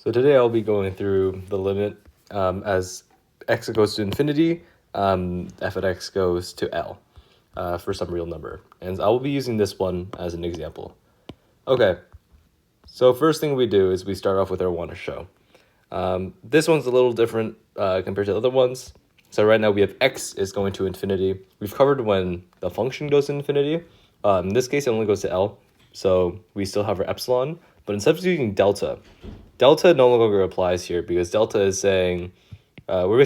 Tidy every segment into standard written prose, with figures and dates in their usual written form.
So today I'll be going through the limit as x goes to infinity, f of x goes to L for some real number. And I will be using this one as an example. Okay, so first thing we do is we start off with our want to show. This one's a little different compared to the other ones. So right now we have x is going to infinity. We've covered when the function goes to infinity. In this case, it only goes to L. So we still have our epsilon, but instead of using delta, delta no longer applies here because delta is saying we're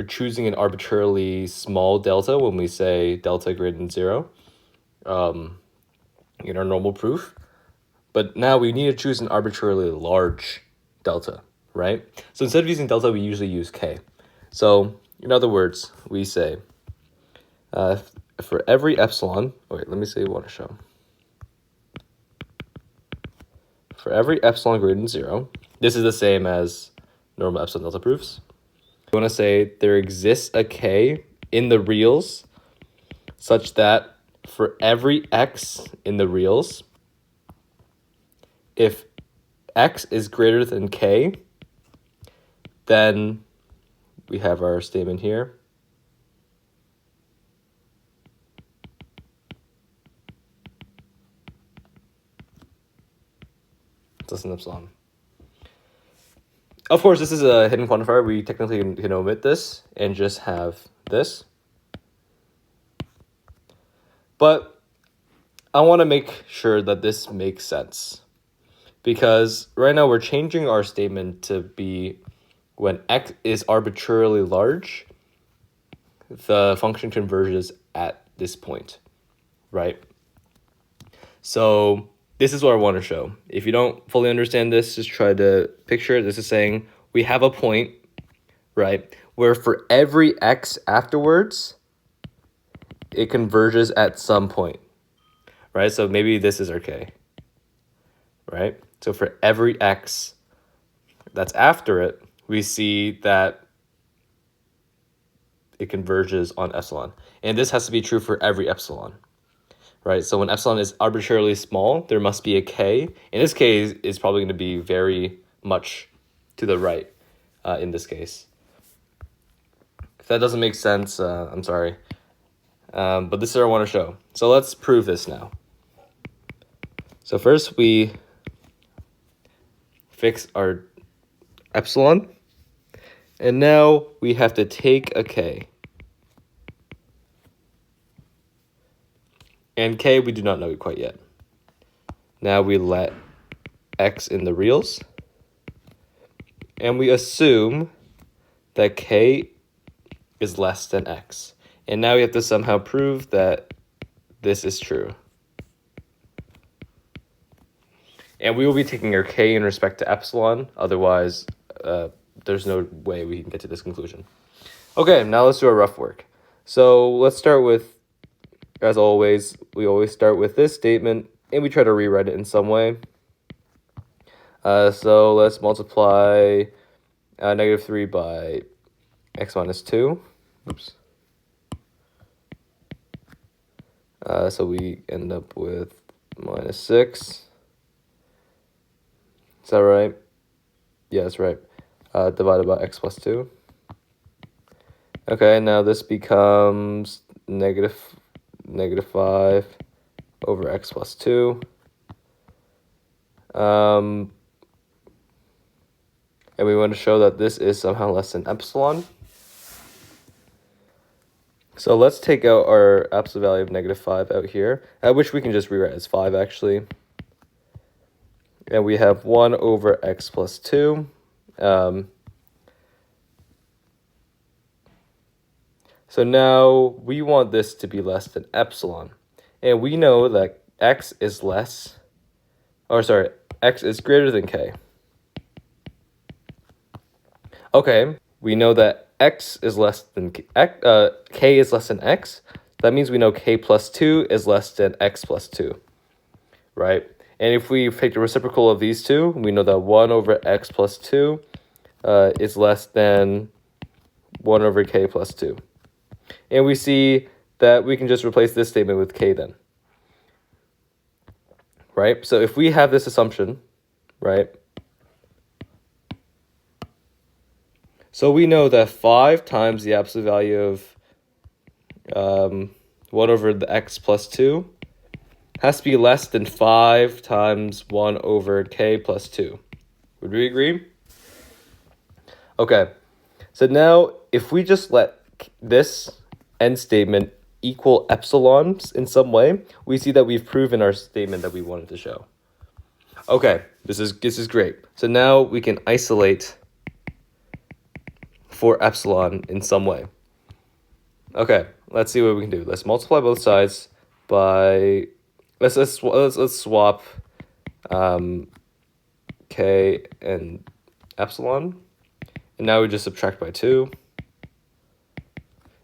choosing an arbitrarily small delta when we say delta greater than 0 in our normal proof. But now we need to choose an arbitrarily large delta, right? So instead of using delta, we usually use k. So in other words, we say for every epsilon, wait, let me say want to show. For every epsilon greater than 0, this is the same as normal epsilon delta proofs. We want to say there exists a k in the reals such that for every x in the reals, if x is greater than k, then we have our statement here. Less than epsilon. Of course, this is a hidden quantifier. We technically can omit this and just have this. But I want to make sure that this makes sense, because right now we're changing our statement to be when x is arbitrarily large, the function converges at this point, right? So this is what I want to show. If you don't fully understand this, just try to picture it. This is saying we have a point, right, where for every x afterwards, it converges at some point, right? So maybe this is our k, right? So for every x that's after it, we see that it converges on epsilon. And this has to be true for every epsilon, right? So when epsilon is arbitrarily small, there must be a k. In this case, it's probably going to be very much to the right in this case. If that doesn't make sense, I'm sorry. But this is what I want to show. So let's prove this now. So first we fix our epsilon. And now we have to take a k. And k we do not know quite yet. Now we let x in the reals. And we assume that k is less than x. And now we have to somehow prove that this is true. And we will be taking our k in respect to epsilon. Otherwise, there's no way we can get to this conclusion. Okay, now let's do our rough work. So let's start with, as always, we always start with this statement, and we try to rewrite it in some way. So let's multiply -3 by x minus 2. Oops. So we end up with -6. Is that right? Yeah, that's right. Divided by x plus 2. Okay, now this becomes negative 5 over x plus 2. And we want to show that this is somehow less than epsilon. So let's take out our absolute value of -5 out here, which we can just rewrite as 5 actually. And we have 1 over x plus 2. So now we want this to be less than epsilon. And we know that x is greater than k. Okay, we know that x is less than k is less than x. That means we know k plus 2 is less than x plus 2, right? And if we take the reciprocal of these two, we know that 1 over x plus 2 is less than 1 over k plus 2. And we see that we can just replace this statement with k then, right? So if we have this assumption, right, So we know that 5 times the absolute value of 1 over the x plus 2 has to be less than 5 times 1 over k plus 2. Would we agree? Okay, so now if we just let this end statement equal epsilons in some way, we see that we've proven our statement that we wanted to show. Okay, this is great. So now we can isolate for epsilon in some way. Okay, let's see what we can do. Let's multiply both sides by let's swap k and epsilon, and now we just subtract by 2,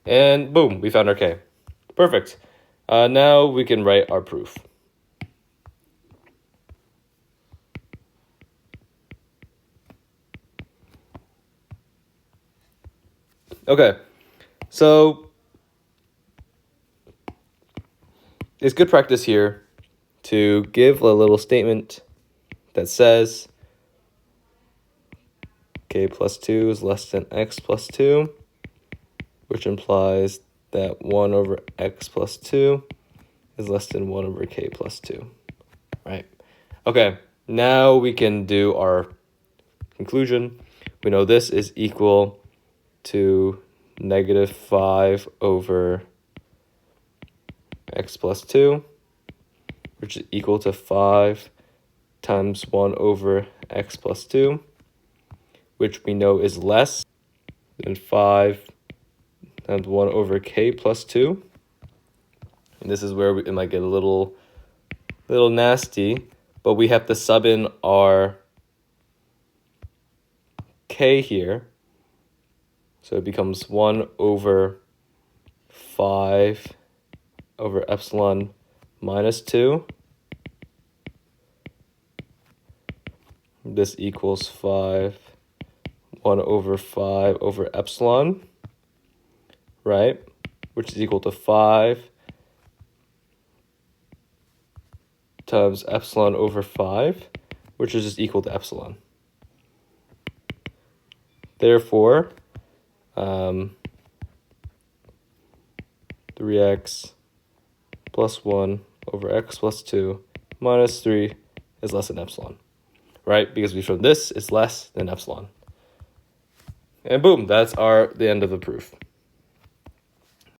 and boom, we found our k. Perfect. Now we can write our proof. Okay, so it's good practice here to give a little statement that says k plus 2 is less than x plus 2, which implies that 1 over x plus 2 is less than 1 over k plus 2, right? Okay, now we can do our conclusion. We know this is equal to negative 5 over x plus 2, which is equal to 5 times 1 over x plus 2, which we know is less than 5 times 1 over k plus 2. And this is where it might get a little nasty, but we have to sub in our k here. So it becomes 1 over 5 over epsilon minus 2. This equals 1 over 5 over epsilon, right? Which is equal to 5 times epsilon over 5, which is just equal to epsilon. Therefore, 3x plus 1 over x plus 2 minus 3 is less than epsilon, right? Because we showed this is less than epsilon. And boom, that's the end of the proof.